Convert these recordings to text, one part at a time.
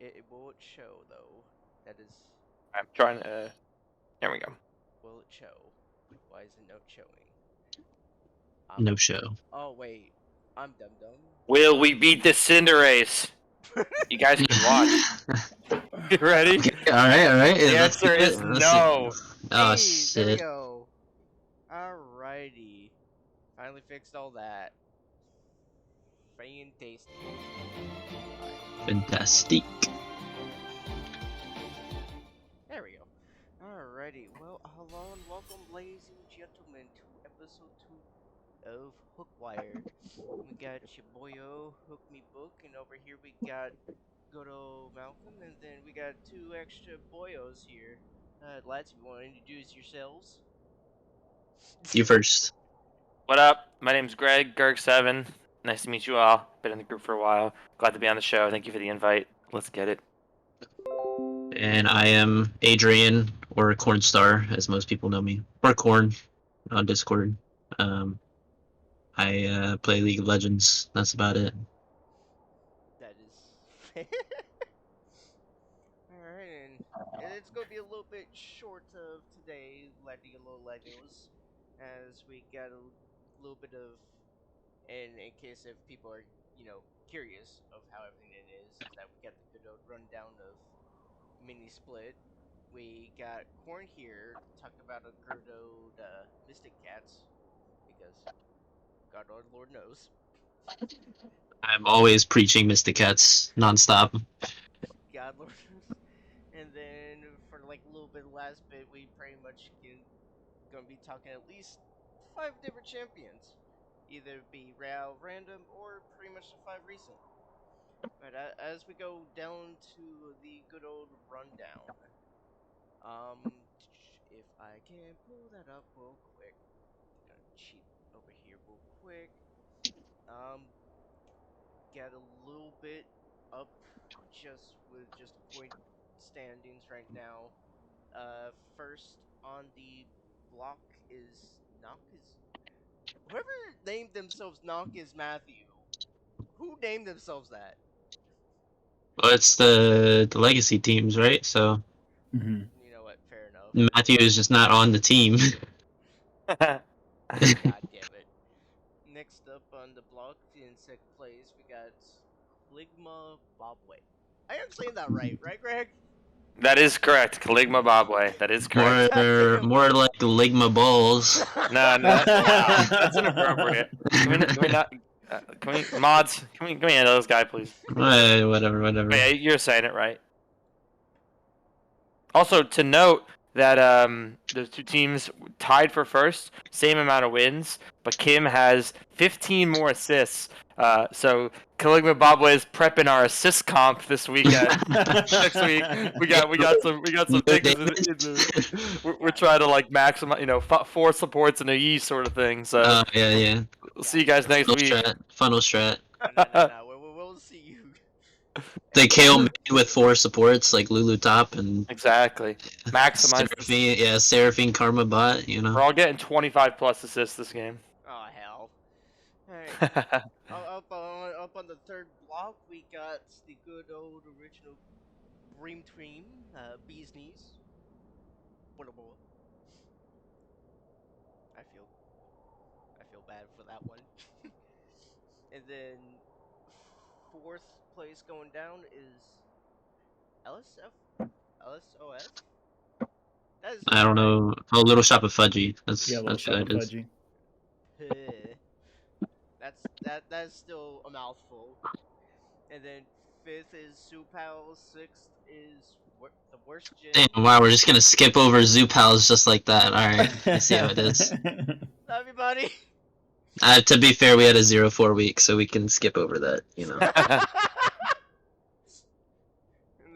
It will it show though. That is. I'm trying to. There we go. Will it show? Why is it not showing? No show. Oh wait, I'm dumb. Will we beat the Cinderace? You guys can watch. You ready? Okay, alright. The Let's answer do it. is Let's see. no. Oh, Hey, there we shit. go. Alrighty. Finally fixed all that. Fantastic. Fantastic. There we go. Alrighty. Well, hello and welcome, ladies and gentlemen, to episode 2 of Hookwire. We got your boyo, Hook Me Book, and over here we got good old Malcolm, and then we got two extra boyos here. Lads, if you want to introduce yourselves. You first. What up? My name's Greg, Gerg7. Nice to meet you all. Been in the group for a while. Glad to be on the show. Thank you for the invite. Let's get it. And I am Adrian, or Cornstar, as most people know me. Or Corn on Discord. I play League of Legends. That's about it. That is. Alright, and it's gonna be a little bit short of today, letting a little Legos, as we got a little bit of, and in case if people are, curious of how everything is that we got the good old rundown of mini split. We got Corn here, talked about a good old Mystic Cats, because God our Lord knows. I'm always preaching Mystic Cats nonstop. God Lord knows. And then for like a little bit last bit, we pretty much gonna be talking at least 5 different champions, either be random or pretty much the 5 recent. But as we go down to the good old rundown, if I can pull that up real quick, gonna cheat over here real quick. Get a little bit up just with just the point standings right now. First on the block is Knock is whoever named themselves Knock is Matthew. Who named themselves that? Well, it's the legacy teams, right? So You know what? Fair enough. Matthew is just not on the team. God damn it. Next up on the block in second place, we got Ligma Bobway. I am saying that right, Greg? That is correct. Caligma Bobway. That is correct. More like Ligma balls. No, that's inappropriate. Can we not? Can we mods? Can we handle this guy, please? Whatever. Yeah, you're saying it right. Also, to note that those two teams tied for first, same amount of wins, but Kim has 15 more assists. So Caligma Bobway is prepping our assist comp this weekend. Next week, we got some things. We're trying to like maximize, 4 supports in a E sort of thing. So yeah. We'll see you guys next week. Funnel strat. No. We'll see you. They KO me with 4 supports like Lulu top and exactly maximize. Seraphine Karma bot. We're all getting 25 plus assists this game. Oh hell! Alright. up on the third block, we got the good old original Dream Team, Bee's Knees. What a boy. I feel bad for that one. And then fourth place going down is LSOF. I don't know. Oh, Little Shop of Fudgy. Little Shop of Fudgy. That's still a mouthful. And then fifth is Supal. Sixth is the worst gym. Damn! Wow, we're just gonna skip over Zoopals just like that. All right, I see how it is. Everybody. To be fair, we had a 0-4 week, so we can skip over that. And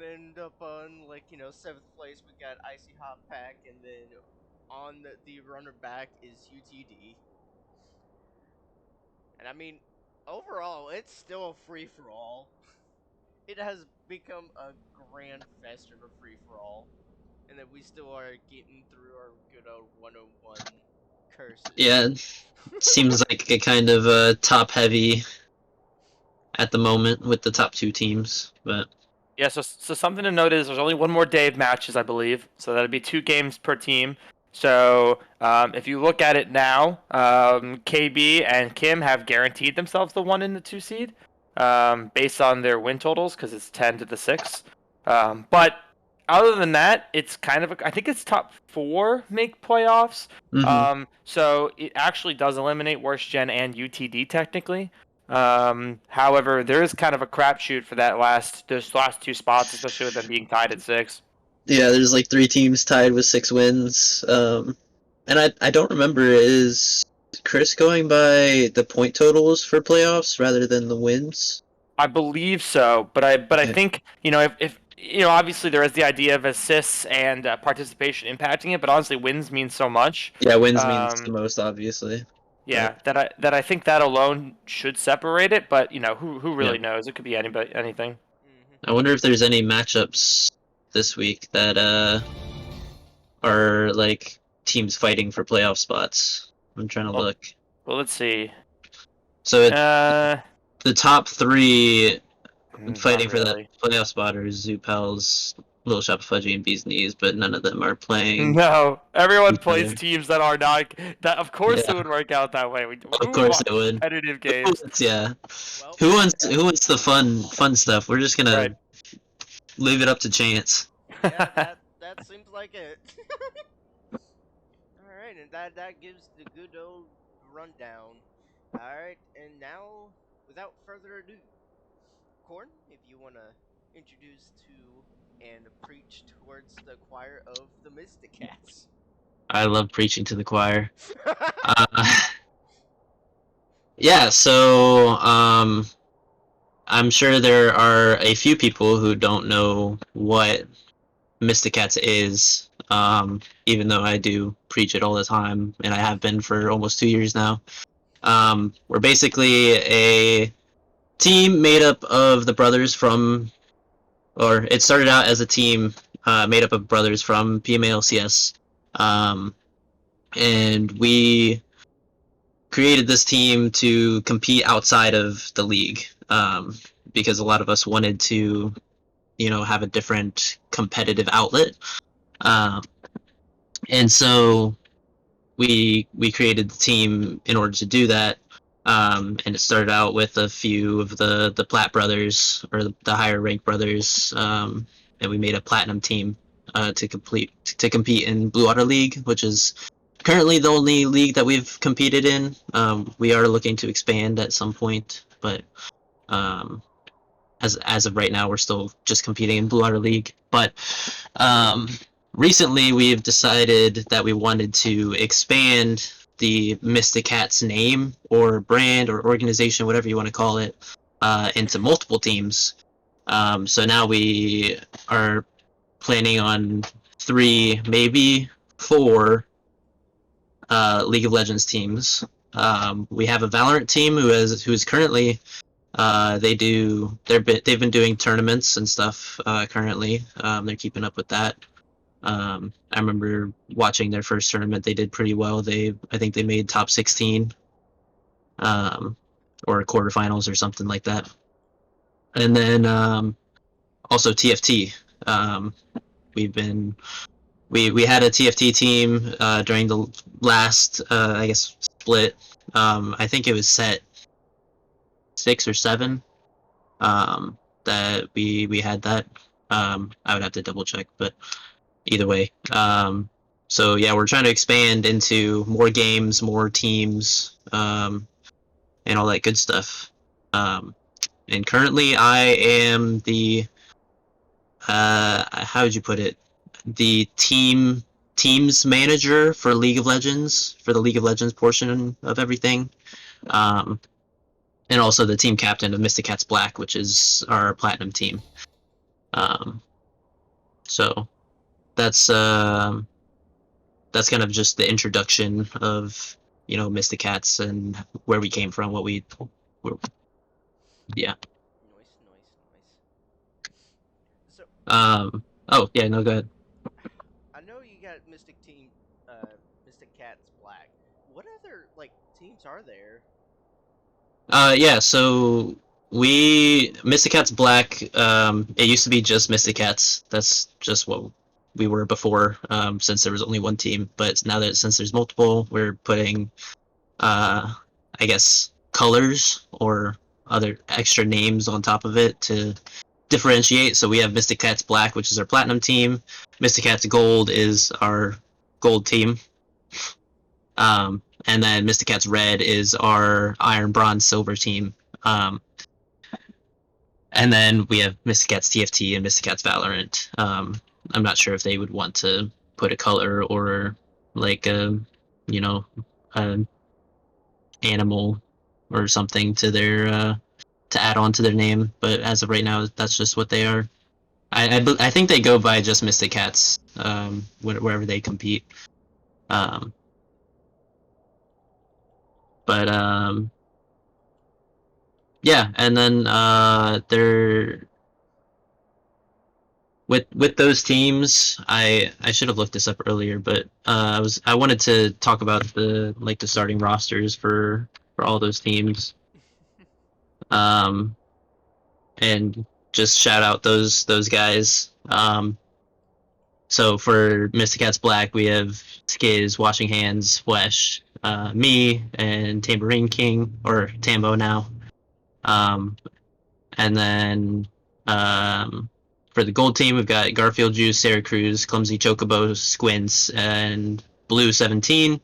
then up on seventh place, we got Icy Hot Pack, and then on the runner back is UTD. And I mean, overall, it's still a free for all. It has become a grand fest of a free for all, and that we still are getting through our good old 101 curses. Yeah, seems like a kind of top heavy at the moment with the top 2 teams, but Yeah, so something to note is there's only one more day of matches, I believe. So that'd be 2 games per team. So if you look at it now, KB and Kim have guaranteed themselves the 1 and the 2 seed, based on their win totals because it's 10 to the 6. But other than that, it's kind of I think it's top 4 make playoffs. Hmm. So it actually does eliminate Worst Gen and UTD technically. However, there is kind of a crapshoot for those last 2 spots, especially with them being tied at 6. Yeah, there's like 3 teams tied with 6 wins. And I don't remember, is Chris going by the point totals for playoffs rather than the wins? I believe so, but I Okay. think if obviously there is the idea of assists and participation impacting it, but honestly, wins mean so much. Yeah, wins means the Um, most, obviously. But yeah, that I think that alone should separate it, but who yeah, really knows? It could be anybody, anything. Hmm. I wonder if there's any matchups this week that are like teams fighting for playoff spots. I'm trying to Well, look. well, let's see. So Uh, the top 3 Not fighting for that really. playoff spot are Zoopals, Little Shop of Fudgy, and Bee's Knees, but none of them are playing No, everyone each plays other. teams that are not. That of course it Yeah, would work out that way. of Who course it wants would. competitive games? Yeah. Well, Who wants the fun stuff? We're just Right. gonna leave it up to chance. yeah, that seems like it. All right, and that gives the good old rundown. All right, and now, without further ado, Corn, if you want to introduce to and preach towards the choir of the Mystic Cats. I love preaching to the choir. Uh, yeah, so I'm sure there are a few people who don't know what Mysticats is, even though I do preach it all the time, and I have been for almost 2 years now. We're basically a team made up of the brothers from, or it started out as a team made up of brothers from PMALCS, and we created this team to compete outside of the league, because a lot of us wanted to, have a different competitive outlet. Um, and so we created the team in order to do that. And it started out with a few of the Plat brothers, or the higher ranked brothers, and we made a platinum team to compete in Blue Water League, which is currently the only league that we've competed in. We are looking to expand at some point, but um, as of right now, we're still just competing in Blue Water League. But um, recently, we've decided that we wanted to expand the Mystic Cats name or brand or organization, whatever you want to call it, into multiple teams. So now we are planning on 3, maybe 4 League of Legends teams. We have a Valorant team who is currently they've been doing tournaments and stuff currently. They're keeping up with that. I remember watching their first tournament. They did pretty well. I think they made top 16, or quarterfinals or something like that. And then also TFT. We've been we had a TFT team during the last I guess split. I think it was set 6 or 7. That we had that. I would have to double check, but either way. So yeah, we're trying to expand into more games, more teams, and all that good stuff. And currently, I am the how would you put it? The teams manager for League of Legends, for the League of Legends portion of everything. Um, and also the team captain of Mystic Cats Black, which is our platinum team. Um, so that's kind of just the introduction of Mystic Cats and where we came from, yeah. Nice, nice, nice. So, Oh yeah, no, go ahead. I know you got Mystic Cats Black. What other teams are there? Yeah, so We Mystic Cats Black. It used to be just Mystic Cats. That's just what we were before. Since there was only one team, but now that since there's multiple, we're putting, I guess, colors or other extra names on top of it to differentiate. So we have Mystic Cats Black, which is our platinum team. Mystic Cats Gold is our gold team. And then Mystic Cats Red is our iron, bronze, silver team. And then we have Mystic Cats TFT and Mystic Cats Valorant. I'm not sure if they would want to put a color or like a, you know, an animal or something to their to add on to their name. But as of right now, that's just what they are. I think they go by just Mystic Cats wherever they compete. But yeah, and then they're with those teams. I should have looked this up earlier, but I wanted to talk about the starting rosters for all those teams. And just shout out those guys. So for Mystic Cats Black, we have Skiz, Washing Hands, Flesh, me, and Tambourine King, or Tambo now. And then for the gold team, we've got Garfield Juice, Sarah Cruz, Clumsy Chocobo, Squints, and Blue 17.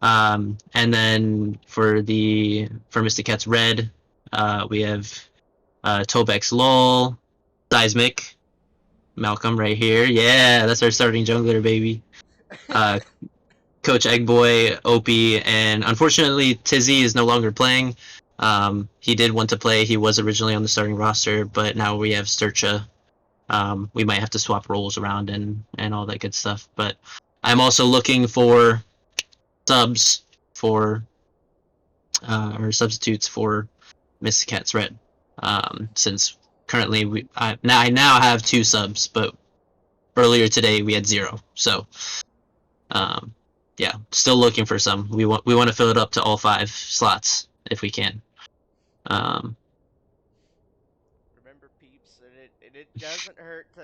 And then for Mystic Cats Red, we have Tobex Lol, Seismic, Malcolm right here. Yeah, that's our starting jungler, baby. Coach Eggboy, Opie, and unfortunately Tizzy is no longer playing. He did want to play. He was originally on the starting roster, but now we have Sturcha. We might have to swap roles around and all that good stuff. But I'm also looking for subs for or substitutes for Mystic Cats Red. Since currently I now have 2 subs, but earlier today we had 0. So yeah, still looking for some. We want to fill it up to all 5 slots if we can. Remember, peeps, it doesn't hurt to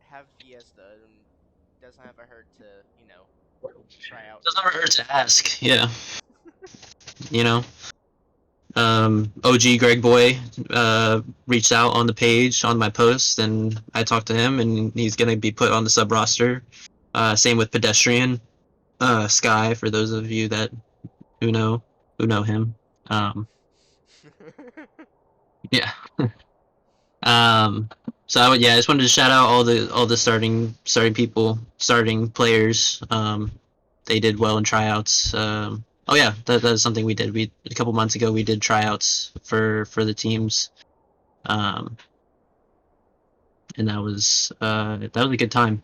have Fiesta, and doesn't have a hurt to try out Doesn't new hurt stuff. to ask. Yeah, you know. OG Greg Boy reached out on the page on my post, and I talked to him, and he's gonna be put on the sub roster. Same with Pedestrian, Sky, for those of you that who know him. Yeah. So I just wanted to shout out all the starting people, starting players. They did well in tryouts. Oh yeah, that was something we did. A couple months ago we did tryouts for the teams. And that was a good time.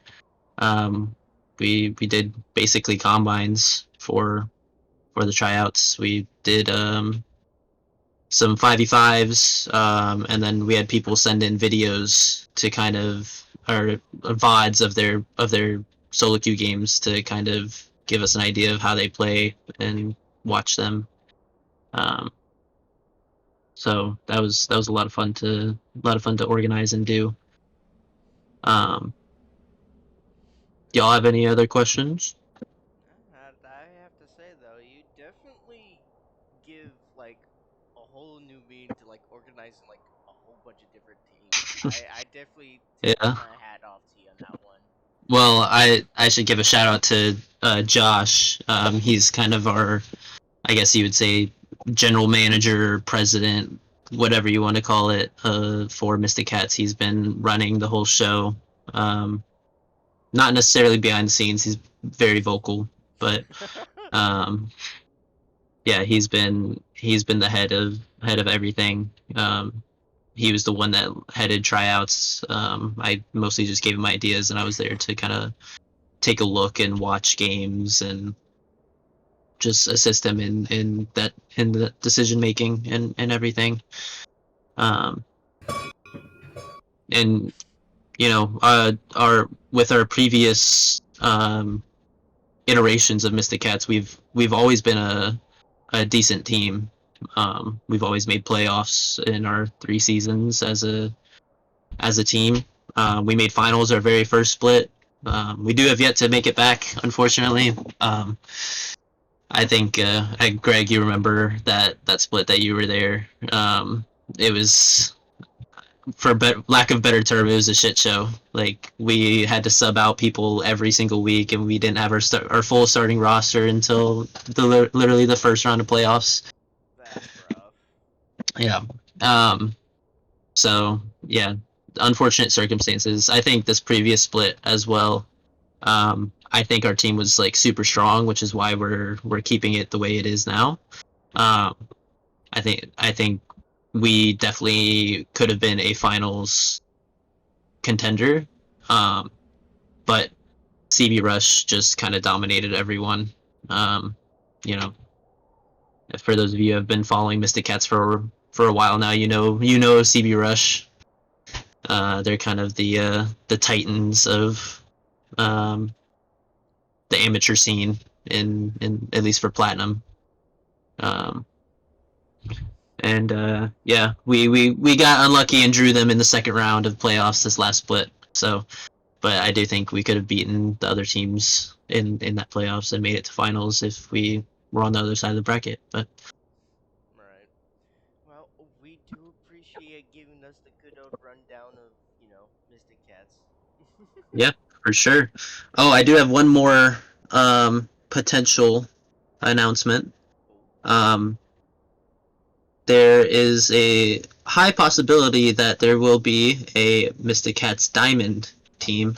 We did basically combines for the tryouts. We did some 5v5s, and then we had people send in videos to kind of or VODs of their solo queue games to kind of give us an idea of how they play and watch them. So that was a lot of fun to organize and do. Y'all have any other questions? I have to say though, you definitely give like a whole new meaning to like organizing like a whole bunch of different teams. I definitely tip Yeah. my hat off to you on that one. Well, I should give a shout out to Josh. He's kind of our, I guess you would say, general manager, president, whatever you want to call it, for Mystic Cats. He's been running the whole show. Not necessarily behind the scenes. He's very vocal, but yeah, he's been the head of everything. He was the one that headed tryouts. I mostly just gave him ideas, and I was there to kind of take a look and watch games and just assist him in the decision making and everything. And our with our previous iterations of Mystic Cats, we've always been a decent team. We've always made playoffs in our 3 seasons as a team. We made finals our very first split. We do have yet to make it back, unfortunately. I think, Greg, you remember that split that you were there. It was, for lack of better term, it was a shit show. Like, we had to sub out people every single week, and we didn't have our full starting roster until literally the first round of playoffs. That's rough. Yeah. So yeah, unfortunate circumstances. I think this previous split as well. I think our team was like super strong, which is why we're keeping it the way it is now. Um, I think we definitely could have been a finals contender, but CB Rush just kind of dominated everyone. Um, you know, for those of you who have been following Mystic Cats for a while now, you know CB Rush. They're kind of the titans of the amateur scene in at least for platinum. Um, and yeah, we got unlucky and drew them in the second round of playoffs this last split. So, but I do think we could have beaten the other teams in that playoffs and made it to finals if we were on the other side of the bracket. But Right. Well, we do appreciate giving us the good old rundown of, Mystic Cats. yeah, for sure. Oh, I do have one more potential announcement. Um, there is a high possibility that there will be a Mystic Cats Diamond team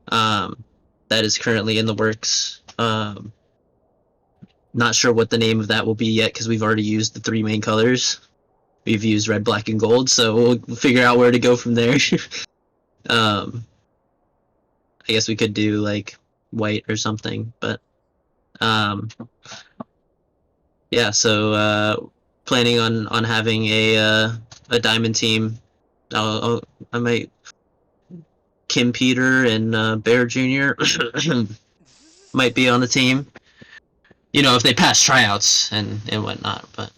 that is currently in the works. Not sure what the name of that will be yet because we've already used the 3 main colors. We've used red, black, and gold, so we'll figure out where to go from there. I guess we could do like white or something, but yeah. So planning on having a diamond team. I might Kim Peter and Bear Jr. might be on the team. If they pass tryouts and whatnot, but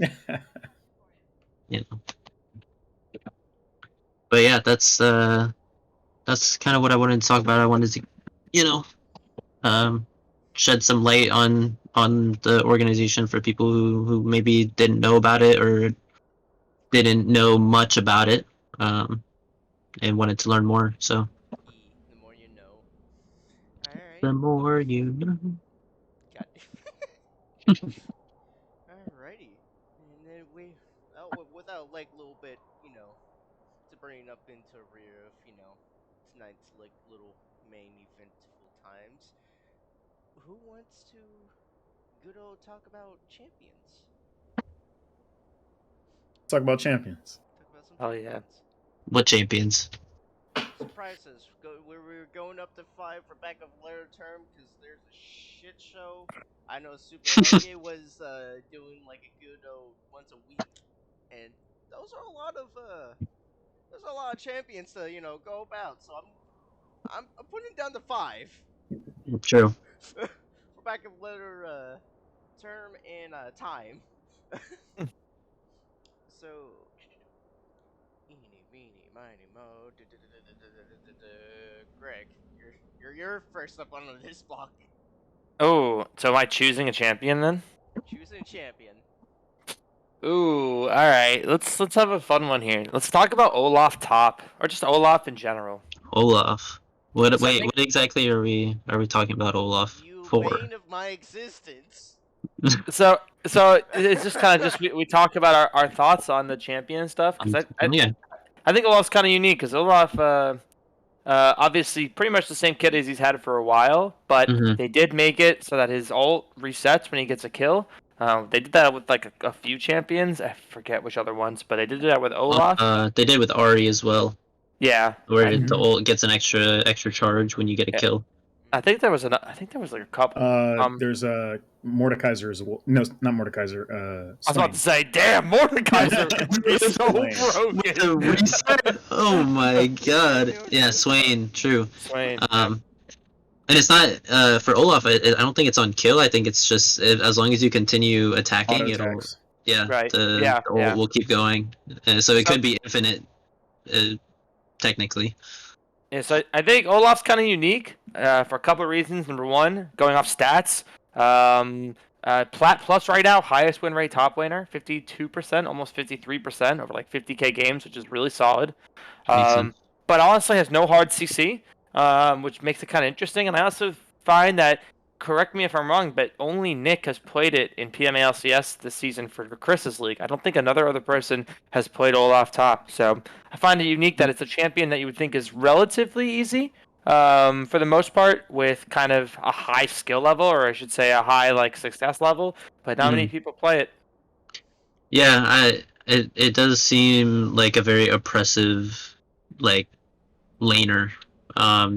But yeah, that's kind of what I wanted to talk about. I wanted to, um, shed some light on the organization for people who maybe didn't know about it or didn't know much about it, and wanted to learn more. So The more you know. Alright. the more you know. God. Alrighty. And then without like a little bit, to bring up into rear of, tonight's like little main eventful times. Who wants to good old talk about champions? Talk about champions. Talk about some Oh yeah. champions. What champions? Surprises. We're going up to 5 for back of letter term because there's a shit show. I know Super Henge was doing like a good once a week, and those are a lot of champions to go about. So I'm putting down to 5 True. for back of letter term and time. So eeny, meeny, miny, mo. Greg, you're first up on this block. Oh, so am I choosing a champion then? Choosing a champion. Ooh, all right. Let's have a fun one here. Let's talk about Olaf top, or just Olaf in general. Olaf. What? So I Wait. think- What exactly are we talking about Olaf You for? bane of my existence. So it's just kind of just we talk about our thoughts on the champion stuff because Yeah. I think Olaf's kind of unique because Olaf obviously pretty much the same kit as he's had for a while, but Mhm. they did make it so that his ult resets when he gets a kill. They did that with like a few champions. I forget which other ones, but they did that with Olaf. They did with Ari as well, Yeah, where the ult gets an extra charge when you get a Yeah. kill. I think there was like a couple. There's a Mordekaiser as well. No, not Mordekaiser. I was about to say, damn, Mordekaiser is so Swain. broken. The reset. Oh my god. Yeah, Swain. True. Swain. And it's not for Olaf. I don't think it's on kill. I think it's just as long as you continue attacking, Auto it'll. attacks. Yeah, Right. Yeah. Yeah. we'll keep going. So it So could be infinite, technically. Yeah, so I think Olaf's kind of unique for a couple of reasons. Number one, going off stats, Plat Plus right now, highest win rate top laner, 52%, almost 53% over like 50K games, which is really solid. Makes sense. But honestly, has no hard CC, which makes it kind of interesting. And I also find that, correct me if I'm wrong, but only Nick has played it in PMALCS this season for Chris's league. I don't think another other person has played Olaf top. So I find it unique that it's a champion that you would think is relatively easy, for the most part, with kind of a high skill level, or I should say a high like success level. But not many Mm. people play it. Yeah, it does seem like a very oppressive, like, laner.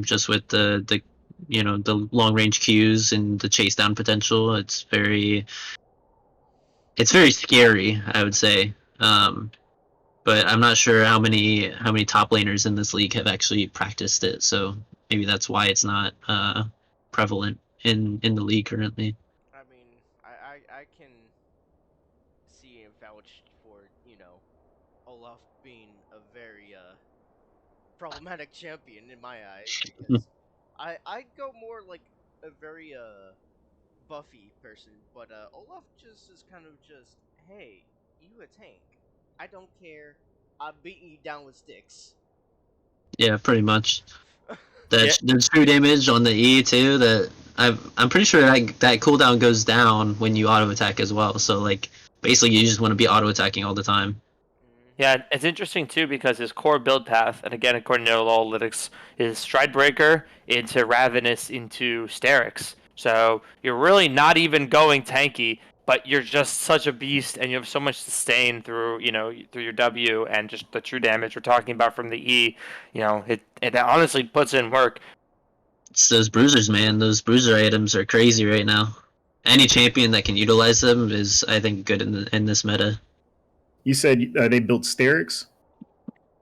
Just with the the long range Qs and the chase down potential. It's very scary, I would say. But I'm not sure how many top laners in this league have actually practiced it. So maybe that's why it's not prevalent in the league currently. I mean, I can see and vouch for Olaf being a very problematic champion in my eyes because I'd go more like a very Buffy person, but Olaf just is kind of just, hey, you a tank. I don't care. I'm beating you down with sticks. Yeah, pretty much. Yeah, There's true damage on the E too. I'm pretty sure that cooldown goes down when you auto attack as well. So like basically you just want to be auto attacking all the time. Hmm. Yeah, it's interesting too because his core build path, and again according to Analytics, is Stridebreaker into Ravenous into Sterix. So you're really not even going tanky, but you're just such a beast, and you have so much sustain through through your W and just the true damage we're talking about from the E. It honestly puts in work. It's those bruisers, man. Those bruiser items are crazy right now. Any champion that can utilize them is, I think, good in this meta. You said they built Sterix?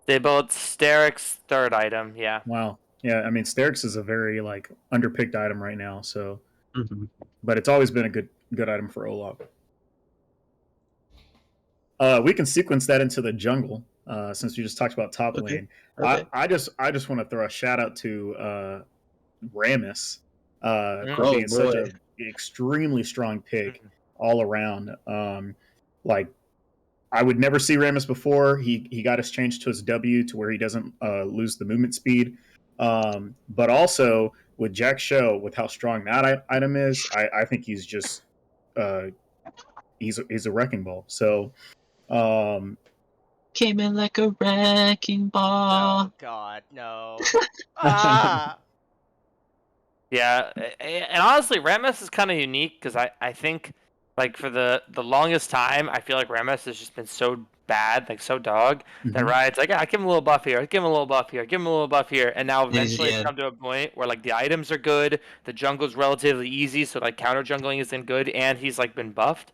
They built Sterix third item, yeah. Wow. Yeah, I mean Sterix is a very like underpicked item right now. So, Hmm. but it's always been a good item for Olaf. We can sequence that into the jungle since we just talked about top Okay. lane. Okay. I just want to throw a shout out to Ramus for Mm. Oh being such boy. a extremely strong pick Mhm. all around. Like I would never see Ramus before. He got his change to his W to where he doesn't lose the movement speed. But also with Jack Show, with how strong that item is, I think he's just uh, he's a wrecking ball. So um, Came in like a wrecking Oh ball. God, no. Ah. Yeah, and honestly, Rammus is kind of unique because I think like for the longest time, I feel like Rammus has just been so bad, like so dog that mhm, Riot's like, yeah, give him a little buff here, give him a little buff here, give him a little buff here, and now eventually it's Yeah. come to a point where like the items are good, the jungle's relatively easy, so like counter jungling isn't good, and he's like been buffed.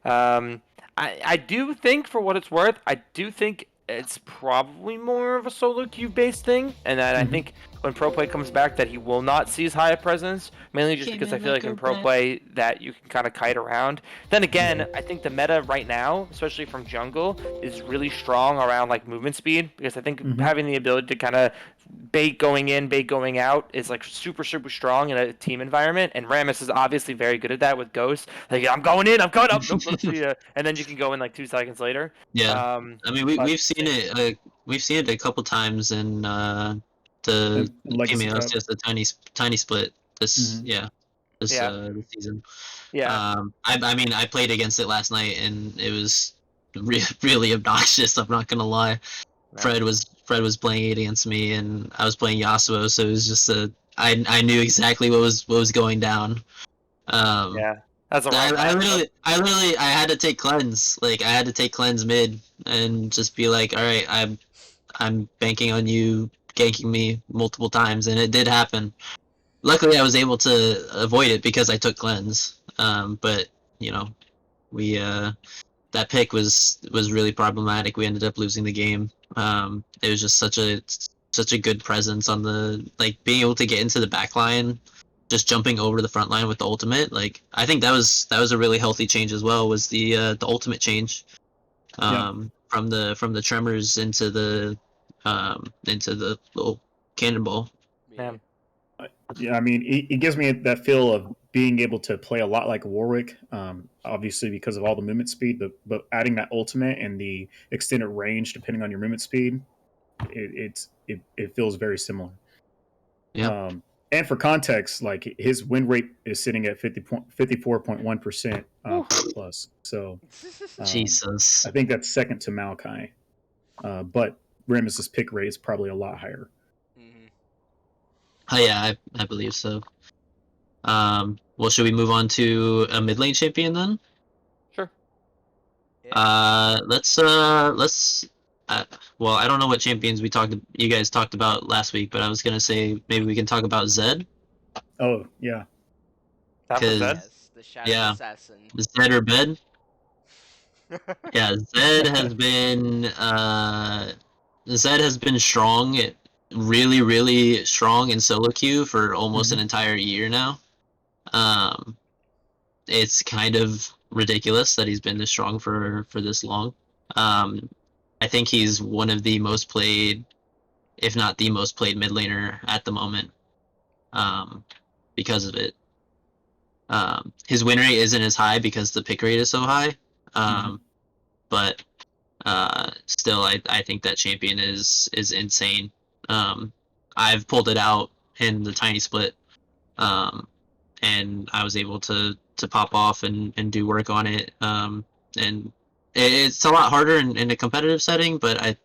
Um, I do think, for what it's worth, I do think it's probably more of a solo queue based thing, and that I mhm, think when pro play comes back, that he will not see as high a presence, mainly just Came because I in feel like like a in pro wreck. play that you can kind of kite around. Then again, yeah, I think the meta right now, especially from jungle, is really strong around like movement speed, because I think mhm, having the ability to kind of bait going in, bait going out is like super, super strong in a team environment. And Rammus is obviously very good at that with Ghost. Like, I'm going in, I'm going up, nope, let's see ya. And then you can go in like 2 seconds later. Yeah. I mean, But we've seen it. We've seen it a couple times in the Legacy PMAs, Cup. just a tiny split. This Mhm. yeah, yeah, this season. yeah, I mean, I played against it last night, and it was really obnoxious. I'm not gonna lie. yeah, Fred was playing it against me, and I was playing Yasuo, so it was just I knew exactly what was going down. Um, yeah. That's a I, rough I matchup. literally I literally I had to take cleanse. Like I had to take cleanse mid and just be like, all right, I'm banking on you ganking me multiple times, and it did happen. Luckily, I was able to avoid it because I took cleanse. But you know, we that pick was really problematic. We ended up losing the game. It was just such a good presence on the, like, being able to get into the back line just jumping over the front line with the ultimate. Like I think that was a really healthy change as well. Was the ultimate change from the tremors into the little cannonball. Yeah. Yeah, I mean, it gives me that feel of being able to play a lot like Warwick, obviously because of all the movement speed, but adding that ultimate and the extended range depending on your movement speed, it feels very similar. Yeah. And for context, like his win rate is sitting at 54.1% plus. So Jesus. I think that's second to Maokai. But Remus's pick rate is probably a lot higher. Mhm. Oh yeah, I believe so. Well, should we move on to a mid lane champion then? Sure. Yeah. Let's well, I don't know what champions you guys talked about last week, but I was gonna say maybe we can talk about Zed, Oh yeah, Time for because Zed. Yes, the Shadow yeah, Assassin. Zed or Bed. Yeah, Zed has been strong, really, really strong in solo queue for almost an entire year now. It's kind of ridiculous that he's been this strong for this long. I think he's one of the most played, if not the most played mid laner at the moment. Because of it. His win rate isn't as high because the pick rate is so high. But still, I think that champion is insane. I've pulled it out in the tiny split, and I was able to pop off and do work on it. And it's a lot harder in a competitive setting, but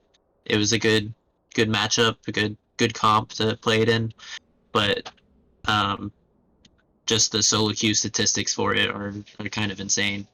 it was a good matchup, a good comp to play it in. But just the solo queue statistics for it are kind of insane.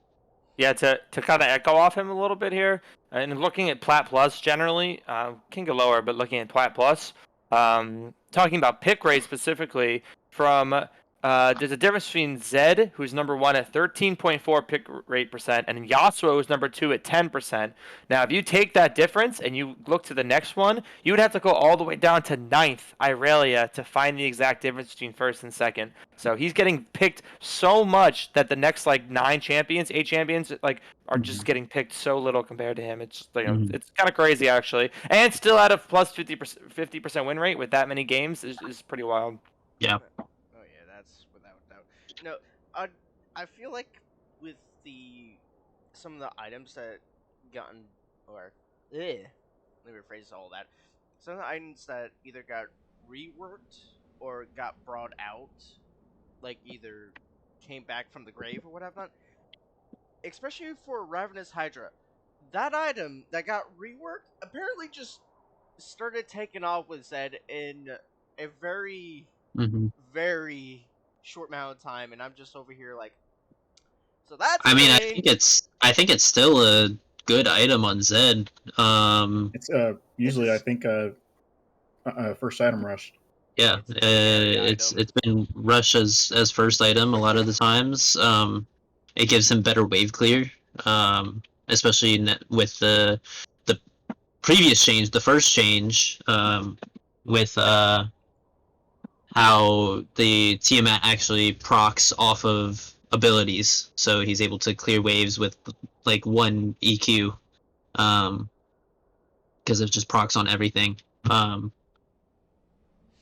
Yeah, to kind of echo off him a little bit here, and looking at Plat Plus generally, can go lower, but looking at Plat Plus, talking about pick rate specifically, from there's a difference between Zed, who's number one at 13.4 pick rate percent, and Yasuo is number two at 10%. Now, if you take that difference and you look to the next one, you would have to go all the way down to ninth, Irelia, to find the exact difference between first and second. So he's getting picked so much that the next like 8 champions, like are just getting picked so little compared to him. It's it's kind of crazy actually, and still at a plus 50% win rate with that many games is pretty wild. Yeah. Oh yeah, that's without doubt. No, I feel like with some of the items that gotten or let me rephrase all that. Some of the items that either got reworked or got brought out, like either came back from the grave or what have not. Especially for Ravenous Hydra, that item that got reworked apparently just started taking off with Zed in a very very short amount of time, and I'm just over here like, so that's a I mean, thing. I think it's still a good item on Zed. it's usually I think first item rushed. Yeah, It's a secondary it's item. been rush as first item a lot of the times. It gives him better wave clear, especially with the previous change, the first change, with how the Tiamat actually procs off of abilities, so he's able to clear waves with like one EQ, because it just procs on everything.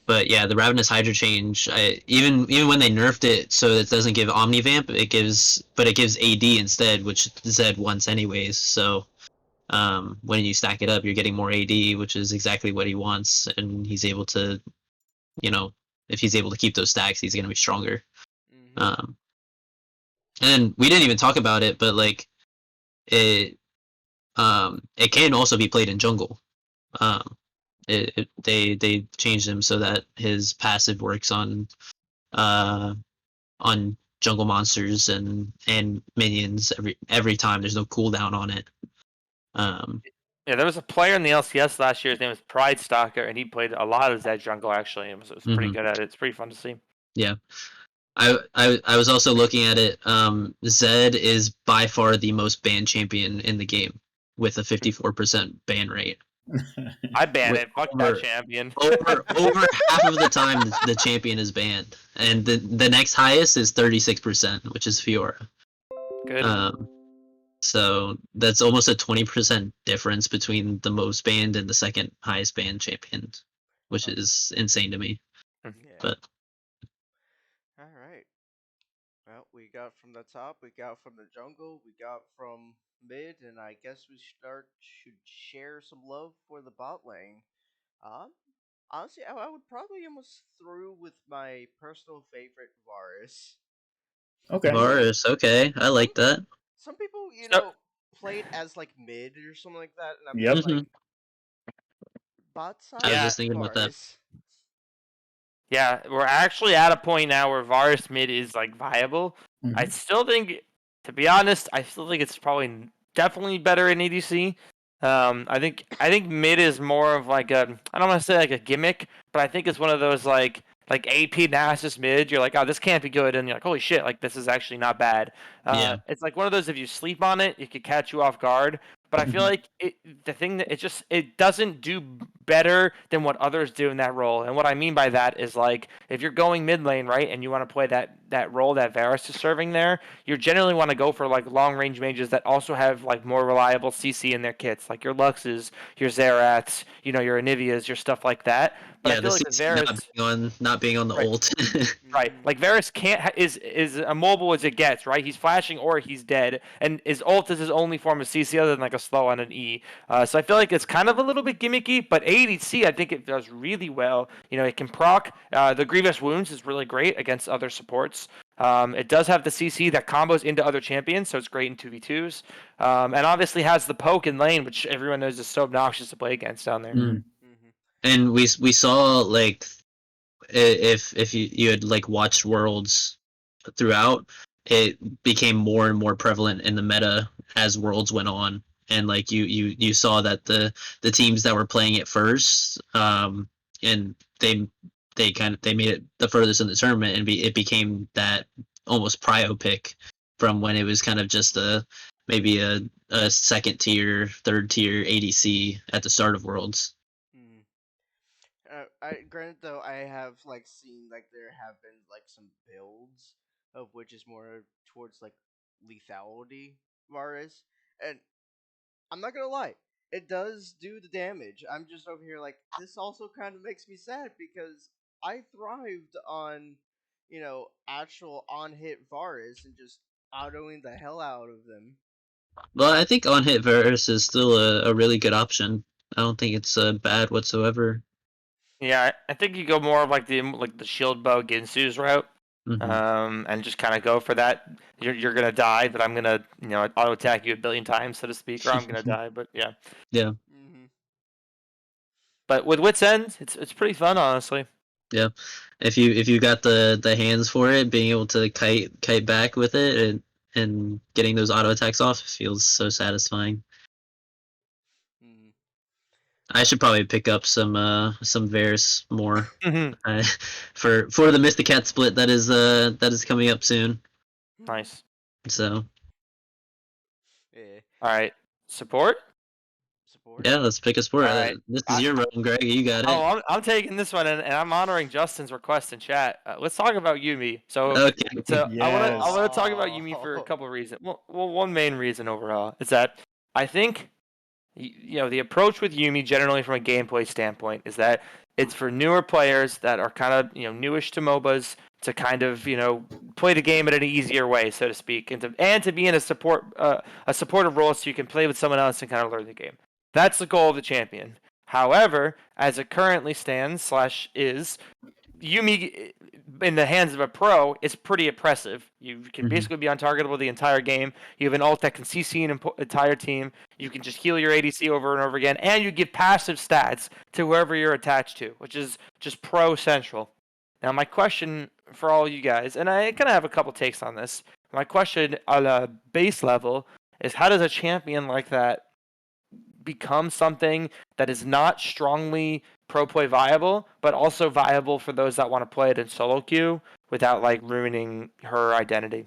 But yeah, the Ravenous Hydra change, even when they nerfed it so it doesn't give Omnivamp, it gives AD instead, which Zed wants anyways. So when you stack it up, you're getting more AD, which is exactly what he wants, and he's able to, if he's able to keep those stacks, he's gonna be stronger. Mm-hmm. And we didn't even talk about it, but like it can also be played in jungle. They changed him so that his passive works on jungle monsters and minions every time. There's no cooldown on it. Yeah, there was a player in the LCS last year. His name was Pride Stalker, and he played a lot of Zed jungle actually, and was pretty good at it. It's pretty fun to see. Yeah. I was also looking at it. Zed is by far the most banned champion in the game with a 54% ban rate. I ban Wait, it. Fuck that over champion. over half of the time the champion is banned, and the next highest is 36%, which is Fiora. Good. So that's almost a 20% difference between the most banned and the second highest banned champion, which is insane to me. Hmm. Yeah. But All right. Well, we got from the top, we got from the jungle, we got from mid, and I guess we should share some love for the bot lane. Um, Honestly, I would probably almost through with my personal favorite Varus. Okay. Varus, okay, I Some like that. some people, So, play it as like mid or something like that, and I'm Yep. just Hmm. like bot I was side yeah, just thinking about that. Varus. yeah, we're actually at a point now where Varus mid is like viable. I Mhm. still think, to be honest, I still think it's probably definitely better in ADC. I think mid is more of like a, I don't want to say like a gimmick, but I think it's one of those like AP Nasus mid. You're like, oh, this can't be good, and you're like, holy shit, like this is actually not bad. Yeah, It's like one of those, if you sleep on it, it could catch you off guard. But I feel Mhm. like the thing that it doesn't do better than what others do in that role. And what I mean by that is, like, if you're going mid lane, right, and you want to play that role that Varus is serving there, you generally want to go for like long range mages that also have like more reliable CC in their kits, like your Luxes, your Zerats, your Anivias, your stuff like that. But I yeah. The feel like with CC Varus, not being on the right, ult. right. Mm-hmm. Like Varus can't is immobile as it gets, right? He's flashing or he's dead, and his ult is his only form of CC other than like a slow on an E. So I feel like it's kind of a little bit gimmicky, but ADC I think it does really well. It can proc. The Grievous Wounds is really great against other supports. It does have the CC that combos into other champions, so it's great in 2v2s. And obviously has the poke in lane, which everyone knows is so obnoxious to play against down there. Mm. Mm-hmm. And we saw, like, if you had like watched Worlds throughout, it became more and more prevalent in the meta as Worlds went on, and like you saw that the teams that were playing it first, and they made it the furthest in the tournament, and it became that almost prio pick from when it was kind of just maybe a second tier, third tier ADC at the start of Worlds. Mm. I granted though I have like seen like there have been like some builds of which is more towards like lethality Varus, and I'm not gonna lie, it does do the damage. I'm just over here like this also kind of makes me sad because I thrived on actual on hit Varus and just autoing the hell out of them. Well, I think on hit Varus is still a really good option. I don't think it's bad whatsoever. Yeah, I think you go more of like the shield bow Ginsu's route, Hmm. and just kind of go for that. You're gonna die, but I'm gonna auto attack you a billion times, so to speak, or I'm gonna die. But yeah, Yeah, Mm-hmm. but with Wit's End, it's pretty fun, honestly. yeah. If you got the hands for it, being able to kite back with it, and getting those auto attacks off feels so satisfying. Mm-hmm. I should probably pick up some Varus more Mhm. uh, for the Mythicat split that is coming up soon. Nice. So Yeah. All right, support. Support. yeah, let's pick a sport. All right. This is your run, Greg. You got Oh, it. I'm taking this one, and I'm honoring Justin's request in chat. Let's talk about Yumi. So, Okay. so I wanna talk about Yumi for a Oh. couple of reasons. Well, one main reason overall is that I think the approach with Yumi generally from a gameplay standpoint is that it's for newer players that are kind of newish to MOBAs to kind of play the game in an easier way, so to speak, and to be in a supportive role so you can play with someone else and kind of learn the game. That's the goal of the champion. However, as it currently stands slash is, Yumi in the hands of a pro is pretty oppressive. You can Hmm. basically be untargetable the entire game. You have an ult that can CC an entire team. You can just heal your ADC over and over again, and you give passive stats to whoever you're attached to, which is just pro central. Now, my question for all you guys, and I kind of have a couple takes on this. My question on a base level is, how does a champion like that become something that is not strongly pro play viable, but also viable for those that want to play it in solo queue without like ruining her identity?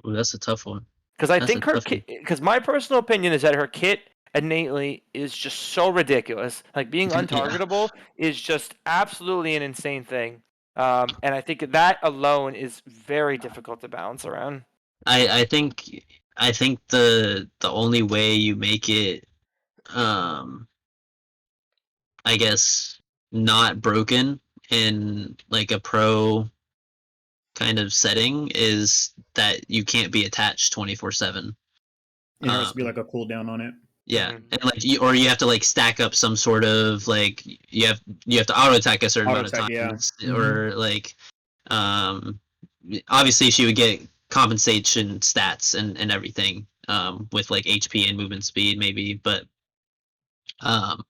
Ooh, that's a tough one. Because I That's a think her tough kit, one. because my personal opinion is that her kit innately is just so ridiculous. Like being untargetable is just absolutely an insane thing. And I think that alone is very difficult to balance around. I think the only way you make it, I guess, not broken in like a pro kind of setting is that you can't be attached 24/7. And there has to be like a cooldown on it. Yeah, and like you have to like stack up some sort of like you have to auto attack a certain amount of times, or like um obviously she would get compensation stats and everything with like HP and movement speed maybe, but um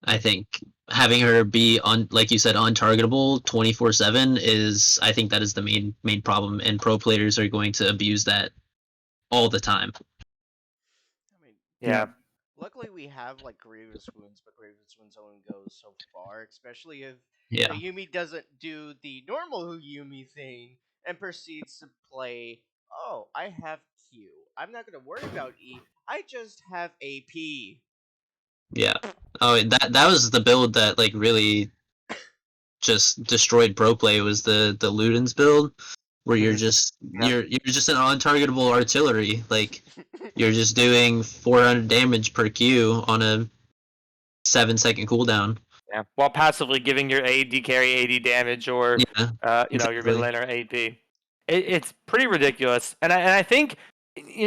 I think having her be on, like you said, untargetable 24/7 is, I think that is the main problem, and pro players are going to abuse that all the time. I mean, Yeah. luckily we have like Grievous Wounds, but Grievous Wounds only goes so far, especially if Yeah. the Yumi doesn't do the normal Yumi thing and proceeds to play, oh, I have Q. I'm not going to worry about E. I just have AP. Yeah. Oh, that was the build that like really just destroyed pro play, was the Ludens build, where you're just you're just an untargetable artillery. Like you're just doing 400 damage per Q on a 7-second cooldown. Yeah, while passively giving your AD carry AD damage, or Yeah, your mid laner AP. It's pretty ridiculous, and I think,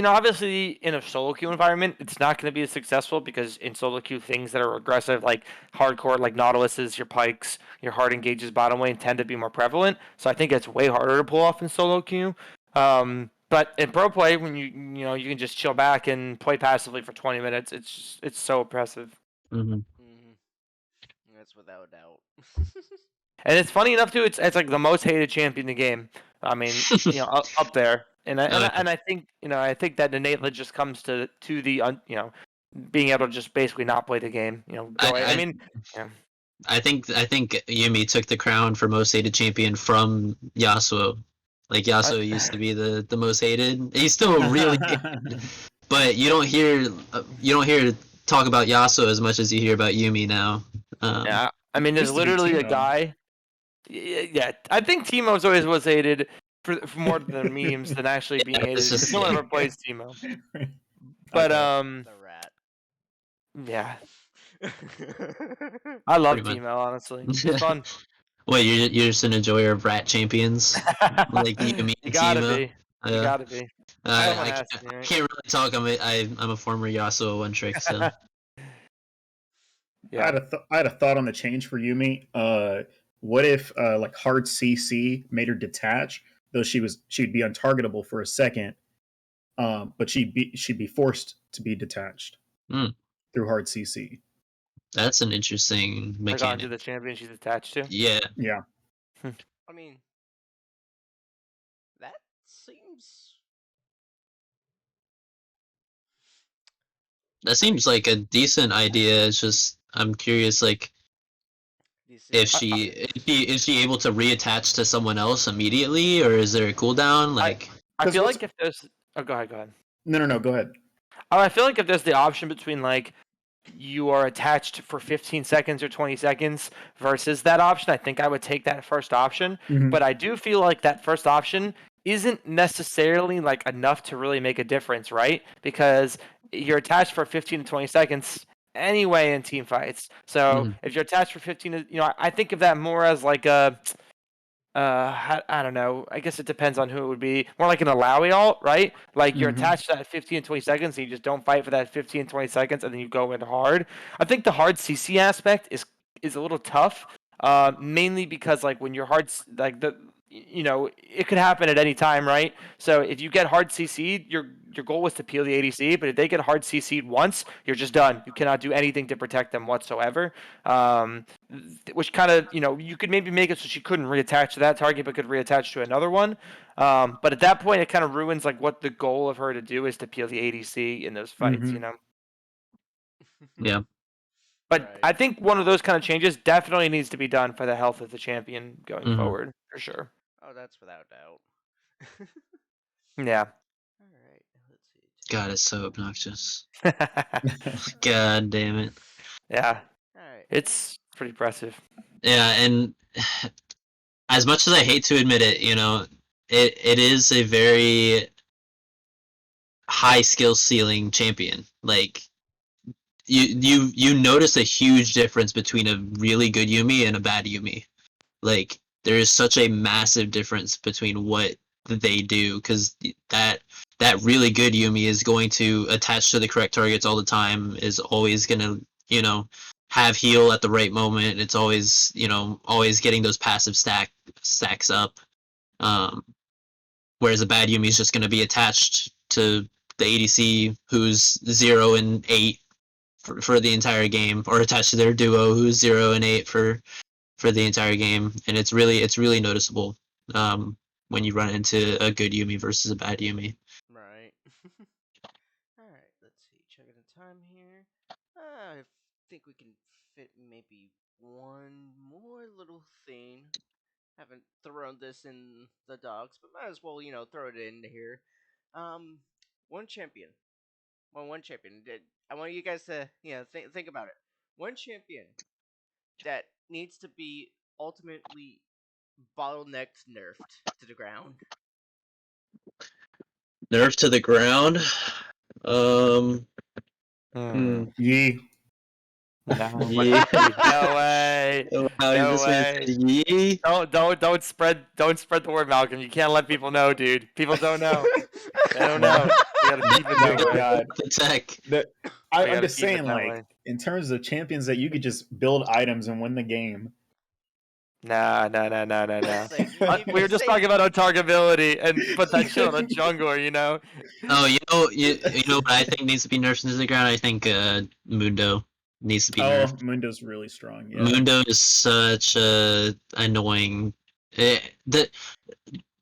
obviously in a solo queue environment, it's not going to be as successful because in solo queue things that are aggressive, like hardcore, like Nautiluses, your pikes, your hard engages bottom lane, tend to be more prevalent. So I think it's way harder to pull off in solo queue. But in pro play, when you can just chill back and play passively for 20 minutes, it's so impressive. Mm-hmm. That's without a doubt. And it's funny enough too. It's like the most hated champion in the game. I mean, up there. And I think that innately just comes to the being able to just basically not play the game. I think Yumi took the crown for most hated champion from Yasuo. Like Yasuo used to be the most hated. He's still really hated, but you don't hear talk about Yasuo as much as you hear about Yumi now. Yeah, I mean, there's literally a guy. Yeah, I think Teemo's always was hated for more than memes than actually being hated, because no one ever plays Teemo. But the rat. Yeah. I love Teemo, honestly. It's fun. Wait, you're just an enjoyer of rat champions, like Yumi and Teemo? You gotta be. I can't really talk. I'm a former Yasuo one trick, so. Yeah. I had a thought on the change for Yumi. What if like hard CC made her detach, though she'd be untargetable for a second, but she'd be forced to be detached through hard CC. That's an interesting mechanic. Like onto the champion she's attached to. Yeah. Yeah. I mean, that seems. That seems like a decent idea. It's just I'm curious, like, is she able to reattach to someone else immediately, or is there a cooldown? Like, I feel like if there's. Oh, go ahead. No, go ahead. I feel like if there's the option between like you are attached for 15 seconds or 20 seconds versus that option, I think I would take that first option. Mm-hmm. But I do feel like that first option isn't necessarily like enough to really make a difference, right? Because you're attached for 15 to 20 seconds anyway in team fights. So if you're attached for 15, I think of that more as like a I don't know. I guess it depends on who it would be. More like an allowy alt, right? Like you're attached to that 15 20 seconds, and you just don't fight for that 15 20 seconds, and then you go in hard. I think the hard CC aspect is a little tough, mainly because like when you're hard, like it could happen at any time, right? So if you get hard CC'd, your goal was to peel the ADC, but if they get hard CC'd once, you're just done. You cannot do anything to protect them whatsoever. Which kind of, you could maybe make it so she couldn't reattach to that target, but could reattach to another one. But at that point, it kind of ruins like what the goal of her to do is to peel the ADC in those fights, Yeah. But right. I think one of those kind of changes definitely needs to be done for the health of the champion going forward, for sure. Oh, that's without doubt. Yeah. All right. Let's see. God, it's so obnoxious. Alright. God damn it. Yeah, Alright. it's pretty impressive. Yeah, and as much as I hate to admit it, it is a very high skill ceiling champion. Like you notice a huge difference between a really good Yumi and a bad Yumi. Like there is such a massive difference between what they do, because that really good Yumi is going to attach to the correct targets all the time, is always gonna, have heal at the right moment. It's always, always getting those passive stacks up. Um, Whereas a bad Yumi is just gonna be attached to the ADC who's 0 and 8 for the entire game, or attached to their duo who's 0 and 8 for the entire game, and it's really noticeable when you run into a good Yumi versus a bad Yumi. Right. Alright, let's see. Checking the time here. I think we can fit maybe one more little thing. Haven't thrown this in the dogs, but might as well, throw it in here. Um, one champion. One champion. I want you guys to, think about it. One champion that needs to be ultimately bottlenecked nerfed to the ground. Nerf to the ground. Um. Hmm. Yee. No Yeah. way. No way. Wow, No this man way. said yee. Don't spread the word, Malcolm. You can't let people know, dude. People don't know. They don't know. We gotta keep it My that way. God. Tech. We I'm gotta just keep it saying, that like, way. in terms of champions that you could just build items and win the game. Nah. It's like We you were just say talking about untargetability and put that shit on a jungler, you know? Oh, you know what I think needs to be nerfed into the ground? I think Mundo needs to be Oh, nerfed. Mundo's really strong. Yeah. Mundo is such a annoying. The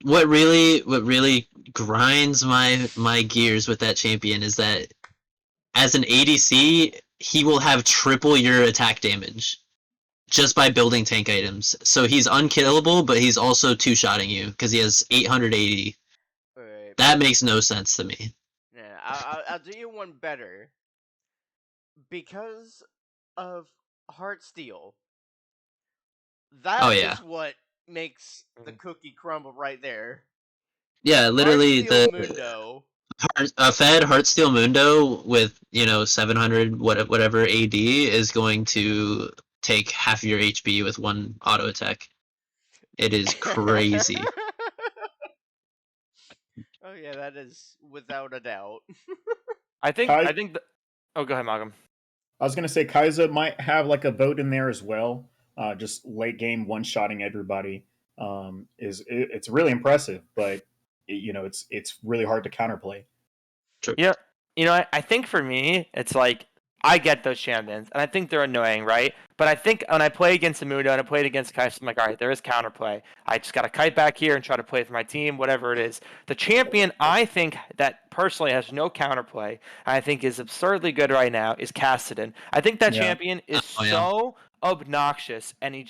what really grinds my gears with that champion is that as an ADC, he will have triple your attack damage just by building tank items. So he's unkillable, but he's also two-shotting you because he has 880. Alright. That makes no sense to me. Yeah, I'll do you one better. Because of Heartsteel, Oh that yeah, is what makes the cookie crumble right there. yeah. Literally, Heartsteel the Mundo. a Fed Heartsteel Mundo with 700 whatever AD is going to take half your HP with one auto attack. It is crazy. Oh yeah, that is without a doubt. I think Kai, I think Oh, go ahead, Malcolm. I was gonna say Kaiser might have like a vote in there as well. Just late game one shotting everybody it's really impressive, but it's really hard to counterplay. True. Yeah, I think for me, it's like I get those champions, and I think they're annoying, right? But I think when I play against Amundo and I played against Kai's, I'm like, all right, there is counterplay. I just got to kite back here and try to play for my team, whatever it is. The champion I think that personally has no counterplay, and I think is absurdly good right now, is Cassidy. I think that Yeah. champion is Oh yeah. so obnoxious, and he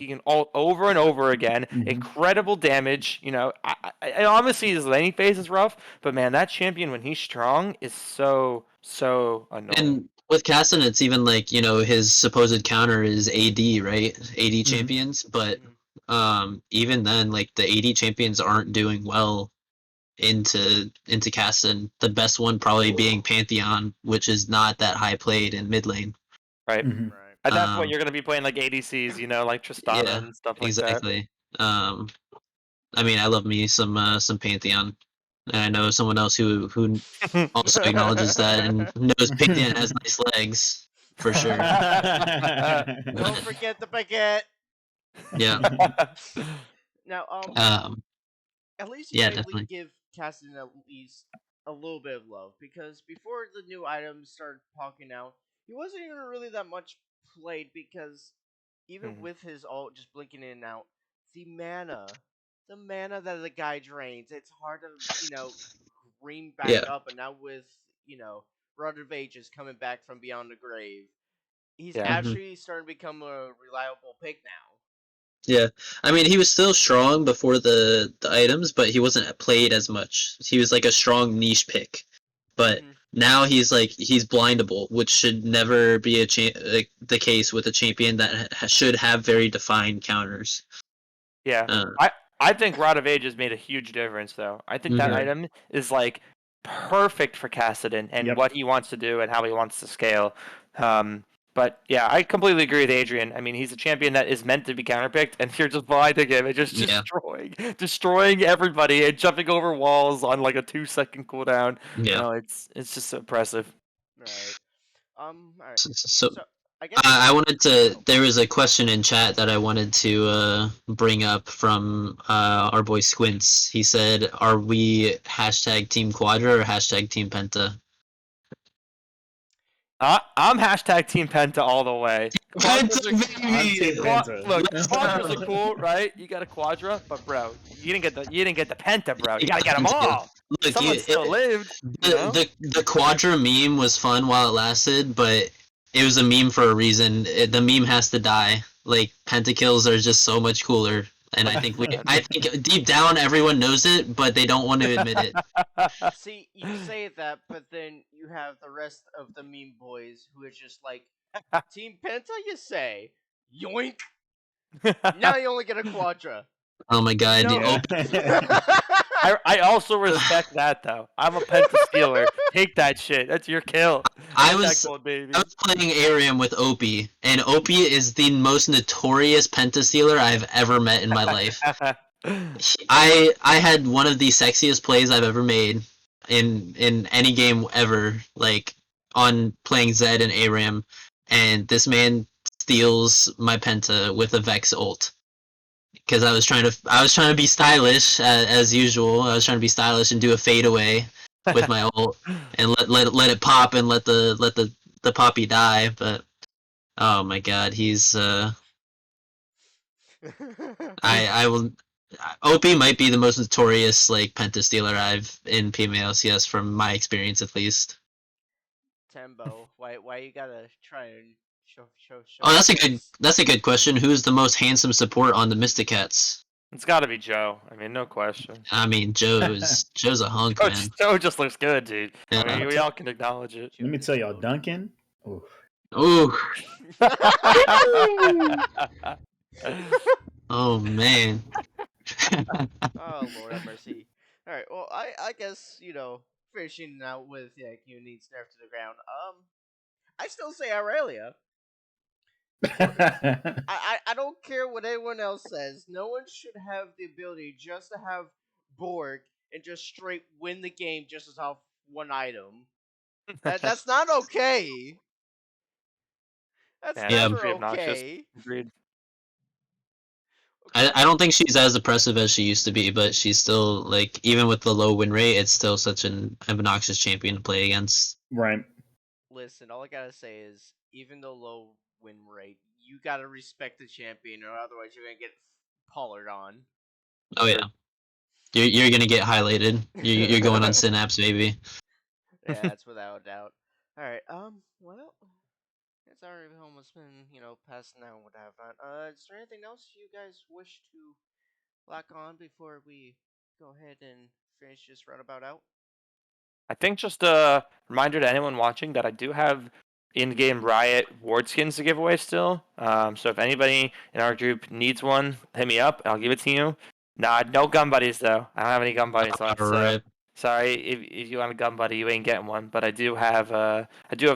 can all over and over again, incredible damage. I obviously his laning phase is rough, but man, that champion when he's strong is so annoying. And with Casson, it's even like, his supposed counter is AD, right? AD champions, but even then, like the AD champions aren't doing well into Casson. The best one probably being Pantheon, which is not that high played in mid lane. Right. Mm-hmm. Right. At that point, Um, you're gonna be playing like ADCs, like Tristana yeah, and stuff like that. exactly. I mean, I love me some Pantheon, and I know someone else who also acknowledges that and knows Pantheon has nice legs for sure. Don't forget the baguette. Yeah. Now, Um. at least you Yeah, can at least definitely. give Cassidy at least a little bit of love, because before the new items started popping out, he wasn't even really that much played, because even Mhm. with his ult just blinking in and out, the mana that the guy drains, it's hard to bring back Yeah. up. And now with Rod of Ages coming back from beyond the grave, he's Yeah. hmm actually starting to become a reliable pick now. Yeah. I mean, he was still strong before the items, but he wasn't played as much. He was like a strong niche pick. but Mhm. now he's blindable, which should never be the case with a champion that should have very defined counters. Yeah, Uh, I think Rod of Ages made a huge difference, though. I think that mhm. item is like perfect for Kassadin and Yep. what he wants to do and how he wants to scale. But yeah, I completely agree with Adrian. I mean, he's a champion that is meant to be counterpicked, and you're just blinding him and just Yeah, destroying everybody and jumping over walls on like a 2-second cooldown. yeah. It's just so impressive. Right. All right. So So I guess. I wanted to. Oh, There was a question in chat that I wanted to bring up from our boy Squints. He said, "Are we hashtag Team Quadra or hashtag Team Penta?" I'm hashtag Team Penta all the way. Quadras are, I'm Team Penta. Look, quadras are cool, right? You got a quadra, but bro, you didn't get the penta, bro. You gotta get them all. Look, Someone still lived, you know. the Quadra meme was fun while it lasted, but it was a meme for a reason. The meme has to die. Like pentakills are just so much cooler, and I think deep down everyone knows it, but they don't want to admit it. see, you say that, but then you have the rest of the meme boys who are just like, Team Penta, you say? Yoink! Now you only get a Quadra. Oh my god, No. Yeah. I also respect that though. I'm a penta stealer. Take that shit. That's your kill. I Take was that gold, baby. I was playing Arium with Opie, and Opie is the most notorious pentastealer I've ever met in my life. I had one of the sexiest plays I've ever made in any game ever, like on playing Zed and Arium, and this man steals my penta with a Vex ult. Because I was trying to be stylish as usual. I was trying to be stylish and do a fadeaway with my ult and let it pop and let the poppy die. But oh my god, he's I will. Opie might be the most notorious like penta stealer I've in PMALCS from my experience at least. Tembo, why you gotta try and show Oh, your face? that's a good question. Who's the most handsome support on the Mysticats? It's got to be Joe. I mean, no question. I mean, Joe's a hunk, man. Joe just looks good, dude. I Yeah. mean, we all can acknowledge it. Let me tell y'all, Duncan. Oof. Ooh. Oh man. Oh Lord have mercy. All right, well I guess finishing out with you needs nerf to the ground. I still say Aurelia. I don't care what anyone else says. No one should have the ability just to have Borg and just straight win the game just as off one item. That's not okay. That's Yeah, Yeah. never pretty obnoxious. okay. Agreed. I don't think she's as oppressive as she used to be, but she's still like even with the low win rate, it's still such an obnoxious champion to play against. Right. Listen, all I gotta say is, even though low win rate, you gotta respect the champion, or otherwise you're gonna get pollard on. Oh yeah, you're gonna get highlighted. You're going on Synapse, baby. Yeah, that's without a doubt. All right. Well, it's already almost been past an hour and what have not. Is there anything else you guys wish to lock on before we go ahead and finish this roundabout out? I think just a reminder to anyone watching that I do have in-game Riot ward skins to give away still. So if anybody in our group needs one, hit me up. I'll give it to you. Nah, no gun buddies though. I don't have any gun buddies left. So Rip. sorry if you want a gun buddy, you ain't getting one. But I do have the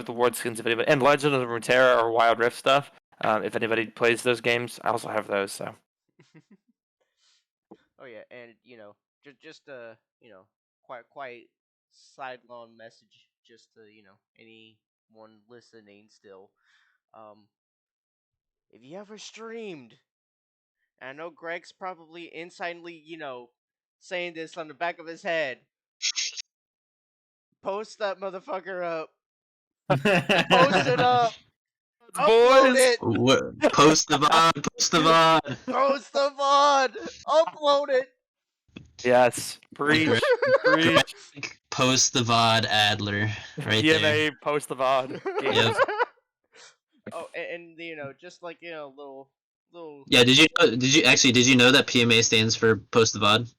ward skins if anybody, and Legend of the Runeterra or Wild Rift stuff. If anybody plays those games, I also have those. So Oh yeah, and just quite sidelong message, just to anyone listening still. Um, if you ever streamed, and I know Greg's probably insanely saying this on the back of his head, post that motherfucker up. Post it up. Upload it. Post the VOD. Post the VOD. Post the VOD. Upload it. yes, preach, preach. Post the VOD Adler right there. TMA post the VOD. Yep. Oh, and just like little. Yeah, did you know that PMA stands for post the VOD?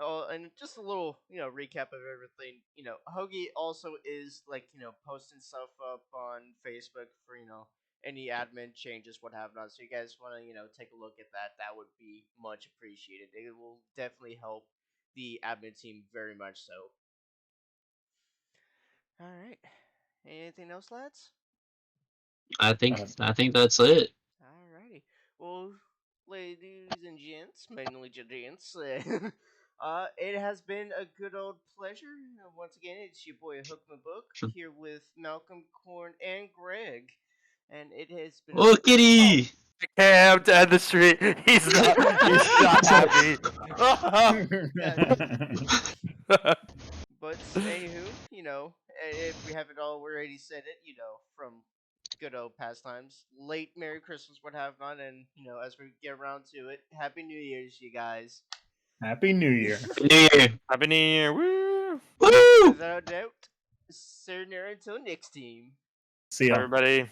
Oh, and just a little, recap of everything. Hoagie also is like, posting stuff up on Facebook for, any admin changes, what have not. So you guys want to, take a look at that. That would be much appreciated. It will definitely help the admin team very much so. All right. Anything else, lads? I think that's it. Alrighty. Well, ladies and gents, mainly gents, it has been a good old pleasure. Once again, it's your boy Hookman Book here with Malcolm, Corn, and Greg, and it has been Oh, oh. kitty! Cam down the street. He's not. He's not happy. God. But anywho, if we haven't already said it, from good old pastimes, late Merry Christmas, what have not, and as we get around to it, Happy New Year's, you guys. Happy New Year. New Year. Happy New Year. Woo! Woo! Without a doubt, sir, until next team. See ya. Everybody.